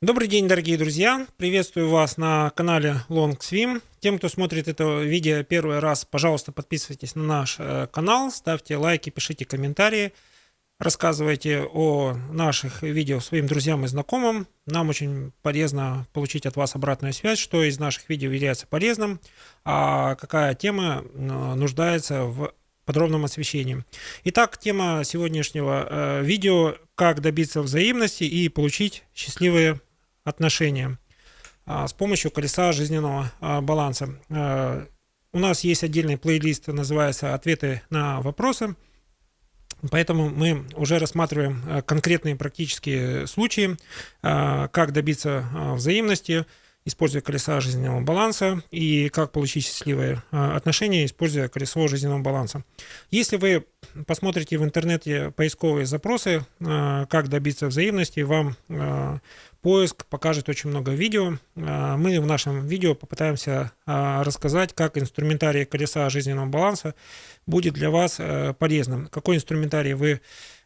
Добрый день, дорогие друзья! Приветствую вас на канале Long Swim. Тем, кто смотрит это видео первый раз, пожалуйста, подписывайтесь на наш канал, ставьте лайки, пишите комментарии, рассказывайте о наших видео своим друзьям и знакомым. Нам очень полезно получить от вас обратную связь, что из наших видео является полезным, а какая тема нуждается в подробном освещении. Итак, тема сегодняшнего видео – как добиться взаимности и получить счастливые отношения с помощью колеса жизненного баланса. У нас есть отдельный плейлист, называется «Ответы на вопросы», поэтому мы уже рассматриваем конкретные практические случаи, как добиться взаимности, используя колеса жизненного баланса, и как получить счастливые отношения, используя колесо жизненного баланса. Если вы посмотрите в интернете поисковые запросы, как добиться взаимности, вам поиск покажет очень много видео. Мы в нашем видео попытаемся рассказать, как инструментарий колеса жизненного баланса будет для вас полезным. Какой инструментарий вы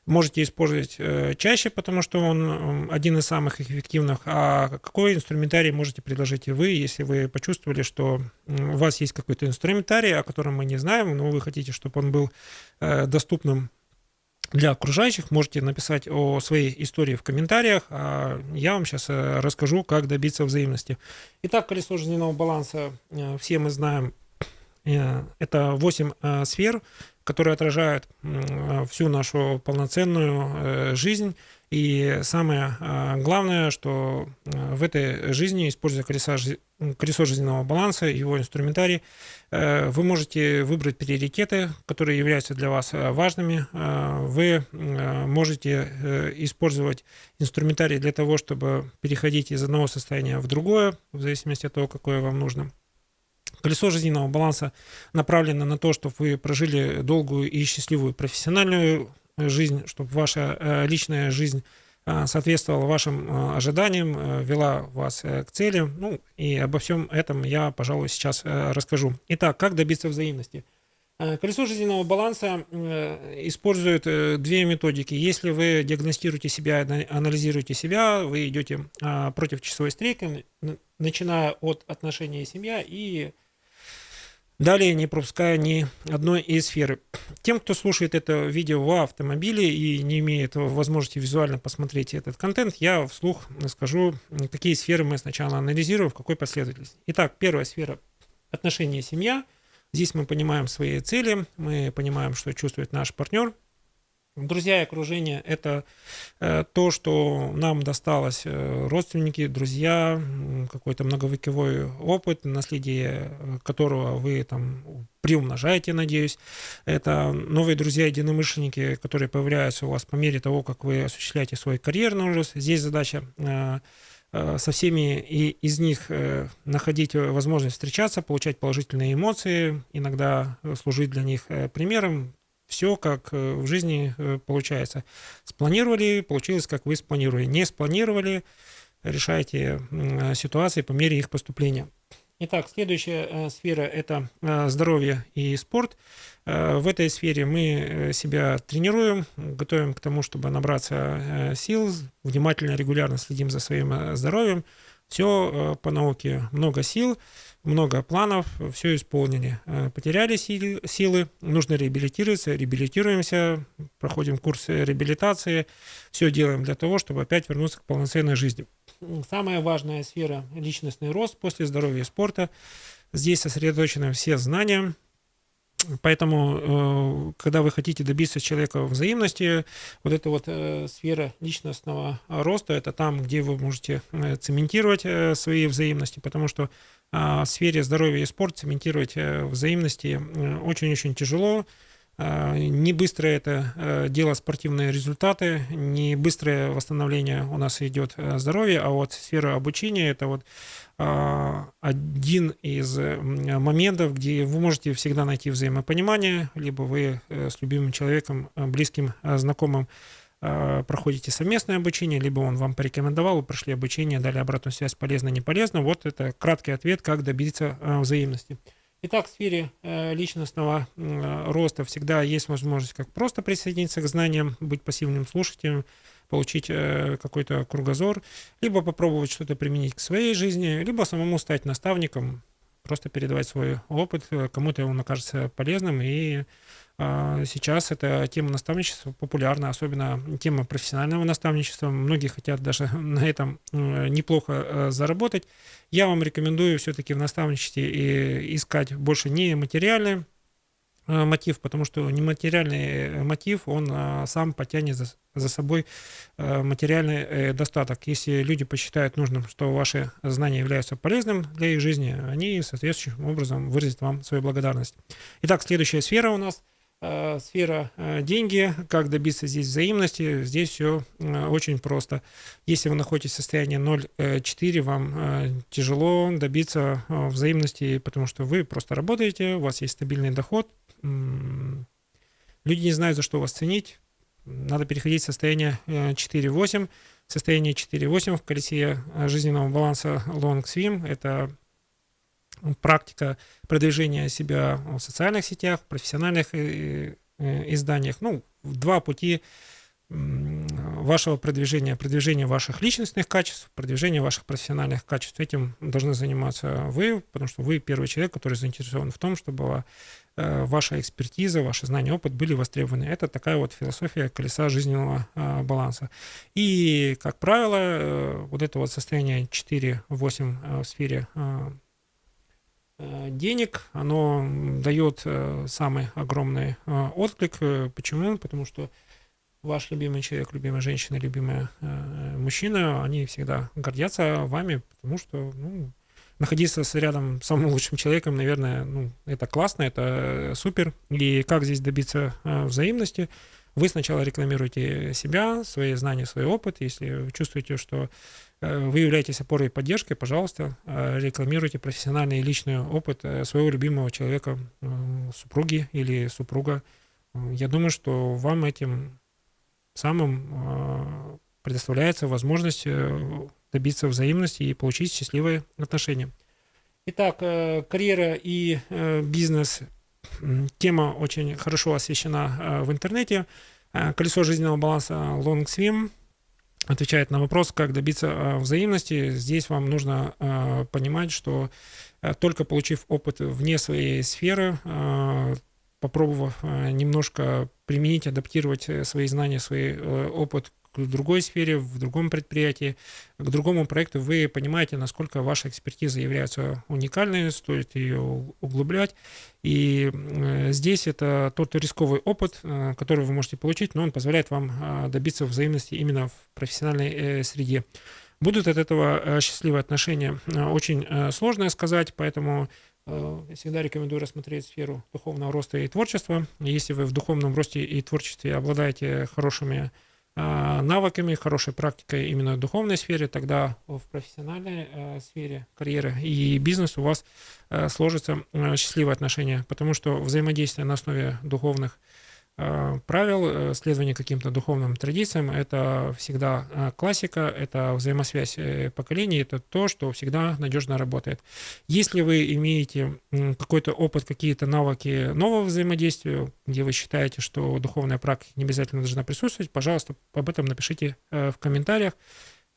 можете использовать чаще, потому что он один из самых эффективных, а какой инструментарий можете предложить и вы, если вы почувствовали, что у вас есть какой-то инструментарий, о котором мы не знаем, но вы хотите, чтобы он был доступным для окружающих, можете написать о своей истории в комментариях, а я вам сейчас расскажу, как добиться взаимности. Итак, колесо жизненного баланса, все мы знаем, это 8 сфер, которые отражают всю нашу полноценную жизнь. И самое главное, что в этой жизни, используя колесо жизненного баланса, его инструментарий, вы можете выбрать приоритеты, которые являются для вас важными. Вы можете использовать инструментарий для того, чтобы переходить из одного состояния в другое, в зависимости от того, какое вам нужно. Колесо жизненного баланса направлено на то, чтобы вы прожили долгую и счастливую профессиональную жизнь, чтобы ваша личная жизнь соответствовала вашим ожиданиям, вела вас к цели. Ну, и обо всем этом я, пожалуй, сейчас расскажу. Итак, как добиться взаимности? Колесо жизненного баланса использует две методики. Если вы диагностируете себя, анализируете себя, вы идете против часовой стрелки, начиная от отношений семья и далее не пропуская ни одной из сфер. Тем, кто слушает это видео в автомобиле и не имеет возможности визуально посмотреть этот контент, я вслух скажу, какие сферы мы сначала анализируем, в какой последовательности. Итак, первая сфера – отношения семья. Здесь мы понимаем свои цели, мы понимаем, что чувствует наш партнер. Друзья и окружение – это то, что нам досталось, родственники, друзья, какой-то многовековой опыт, наследие которого вы там приумножаете, надеюсь. Это новые друзья-единомышленники, которые появляются у вас по мере того, как вы осуществляете свой карьерный рост. Здесь задача со всеми и из них находить возможность встречаться, получать положительные эмоции, иногда служить для них примером. Все как в жизни получается. Спланировали, получилось, как вы спланировали. Не спланировали, решайте ситуации по мере их поступления. Итак, следующая сфера – это здоровье и спорт. В этой сфере мы себя тренируем, готовим к тому, чтобы набраться сил, внимательно, регулярно следим за своим здоровьем. Все по науке. Много сил, много планов, все исполнили. Потеряли силы, нужно реабилитироваться, реабилитируемся, проходим курс реабилитации. Все делаем для того, чтобы опять вернуться к полноценной жизни. Самая важная сфера – личностный рост после здоровья и спорта. Здесь сосредоточены все знания. Поэтому, когда вы хотите добиться человека взаимности, вот эта вот сфера личностного роста, это там, где вы можете цементировать свои взаимности, потому что в сфере здоровья и спорта цементировать взаимности очень-очень тяжело. Не быстро это дело спортивные результаты, не быстрое восстановление у нас идет здоровья, а вот сфера обучения – это вот один из моментов, где вы можете всегда найти взаимопонимание, либо вы с любимым человеком, близким, знакомым проходите совместное обучение, либо он вам порекомендовал, вы прошли обучение, дали обратную связь, полезно, не полезно. Вот это краткий ответ, как добиться взаимности. Итак, в сфере личностного роста всегда есть возможность как просто присоединиться к знаниям, быть пассивным слушателем, получить какой-то кругозор, либо попробовать что-то применить к своей жизни, либо самому стать наставником, просто передавать свой опыт, кому-то он окажется полезным. И сейчас эта тема наставничества популярна, особенно тема профессионального наставничества. Многие хотят даже на этом неплохо заработать. Я вам рекомендую все-таки в наставничестве искать больше не материальный мотив, потому что нематериальный мотив, он сам потянет за собой материальный достаток. Если люди посчитают нужным, что ваши знания являются полезным для их жизни, они соответствующим образом выразят вам свою благодарность. Итак, следующая сфера у нас сфера деньги. Как добиться здесь взаимности? Здесь все очень просто. Если вы находитесь в состоянии 0,4, вам тяжело добиться взаимности, потому что вы просто работаете, у вас есть стабильный доход, люди не знают, за что вас ценить. Надо переходить в состояние 4.8. Состояние 4.8 в колесе жизненного баланса Long Swim — это практика продвижения себя в социальных сетях, в профессиональных изданиях. Два пути вашего продвижения ваших личностных качеств, продвижения ваших профессиональных качеств. Этим должны заниматься вы, потому что вы первый человек, который заинтересован в том, чтобы ваша экспертиза, ваши знания, опыт были востребованы. Это такая вот философия колеса жизненного баланса. И, как правило, вот это вот состояние 4-8 в сфере денег, оно дает самый огромный отклик. Почему? Потому что ваш любимый человек, любимая женщина, любимый мужчина, они всегда гордятся вами, потому что находиться рядом с самым лучшим человеком, наверное, это классно, это супер. И как здесь добиться взаимности? Вы сначала рекламируете себя, свои знания, свой опыт. Если вы чувствуете, что вы являетесь опорой и поддержкой, пожалуйста, рекламируйте профессиональный и личный опыт своего любимого человека, супруги или супруга. Я думаю, что вам этим самым предоставляется возможность добиться взаимности и получить счастливые отношения. Итак, карьера и бизнес. Тема очень хорошо освещена в интернете. Колесо жизненного баланса Long Swim отвечает на вопрос, как добиться взаимности. Здесь вам нужно понимать, что только получив опыт вне своей сферы, попробовав немножко применить, адаптировать свои знания, свой опыт к другой сфере, в другом предприятии, к другому проекту, вы понимаете, насколько ваша экспертиза является уникальной, стоит ее углублять. И здесь это тот рисковый опыт, который вы можете получить, но он позволяет вам добиться взаимности именно в профессиональной среде. Будут от этого счастливые отношения? Очень сложно сказать, поэтому я всегда рекомендую рассмотреть сферу духовного роста и творчества. Если вы в духовном росте и творчестве обладаете хорошими навыками, хорошей практикой именно в духовной сфере, тогда в профессиональной сфере карьеры и бизнес у вас сложатся счастливые отношения, потому что взаимодействие на основе духовных правил, следование каким-то духовным традициям — это всегда классика, это взаимосвязь поколений, это то, что всегда надежно работает. Если вы имеете какой-то опыт, какие-то навыки нового взаимодействия, где вы считаете, что духовная практика не обязательно должна присутствовать, пожалуйста, об этом напишите в комментариях.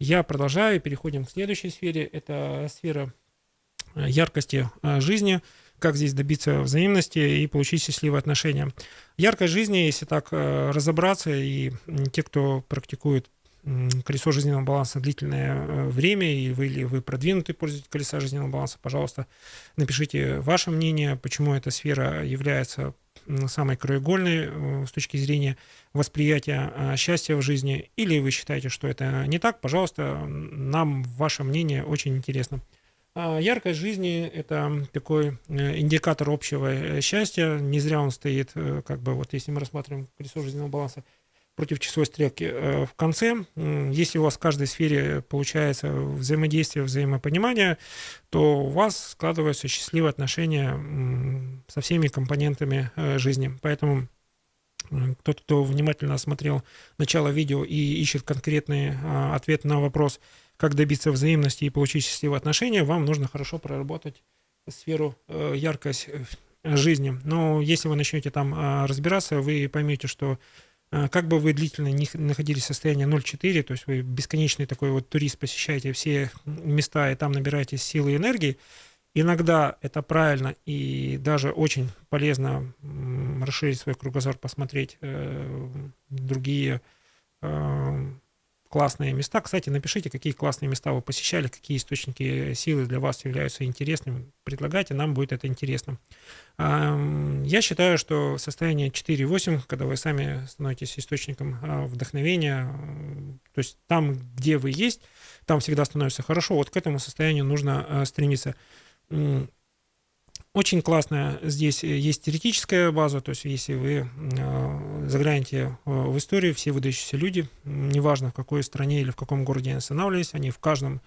Я продолжаю, переходим к следующей сфере. Это сфера яркости жизни. Как здесь добиться взаимности и получить счастливые отношения. Яркость жизни, если так разобраться, и те, кто практикует колесо жизненного баланса длительное время, и вы продвинутый пользователь колеса жизненного баланса, пожалуйста, напишите ваше мнение, почему эта сфера является самой краеугольной с точки зрения восприятия счастья в жизни, или вы считаете, что это не так, пожалуйста, нам ваше мнение очень интересно. Яркость жизни — это такой индикатор общего счастья. Не зря он стоит, если мы рассматриваем колесо жизненного баланса, против часовой стрелки в конце. Если у вас в каждой сфере получается взаимодействие, взаимопонимание, то у вас складываются счастливые отношения со всеми компонентами жизни. Поэтому тот, кто внимательно осмотрел начало видео и ищет конкретный ответ на вопрос, как добиться взаимности и получить счастливые отношения, вам нужно хорошо проработать сферу яркость жизни. Но если вы начнете там разбираться, вы поймете, что Как бы вы длительно не находились в состоянии 0,4, то есть вы бесконечный такой вот турист, посещаете все места и там набираетесь силы и энергии, иногда это правильно и даже очень полезно расширить свой кругозор, посмотреть другие классные места. Кстати, напишите, какие классные места вы посещали, какие источники силы для вас являются интересными. Предлагайте, нам будет это интересно. Я считаю, что состояние 4-8, когда вы сами становитесь источником вдохновения, то есть там, где вы есть, там всегда становится хорошо. Вот к этому состоянию нужно стремиться. Очень классно здесь есть теоретическая база, то есть если вы заглянете в историю, все выдающиеся люди, неважно в какой стране или в каком городе они останавливались, они в каждом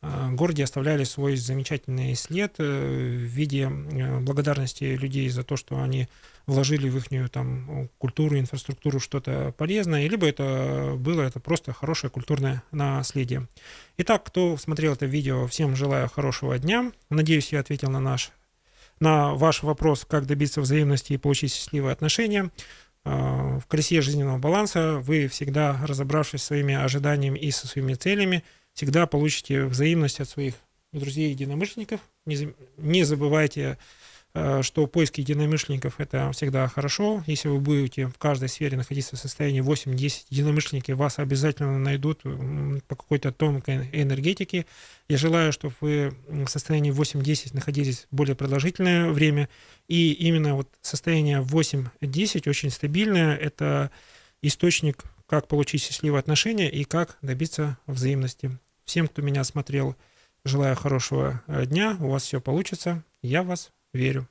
городе оставляли свой замечательный след в виде благодарности людей за то, что они вложили в их там культуру, инфраструктуру что-то полезное, либо это просто хорошее культурное наследие. Итак, кто смотрел это видео, всем желаю хорошего дня. Надеюсь, я ответил на ваш вопрос, как добиться взаимности и получить счастливые отношения. В колесе жизненного баланса вы всегда, разобравшись со своими ожиданиями и со своими целями, всегда получите взаимность от своих друзей-единомышленников. Не забывайте, что поиск единомышленников – это всегда хорошо. Если вы будете в каждой сфере находиться в состоянии 8-10, единомышленники вас обязательно найдут по какой-то тонкой энергетике. Я желаю, чтобы вы в состоянии 8-10 находились более продолжительное время. И именно вот состояние 8-10 очень стабильное. Это источник, как получить счастливые отношения и как добиться взаимности. Всем, кто меня смотрел, желаю хорошего дня. У вас все получится. Я в вас верю.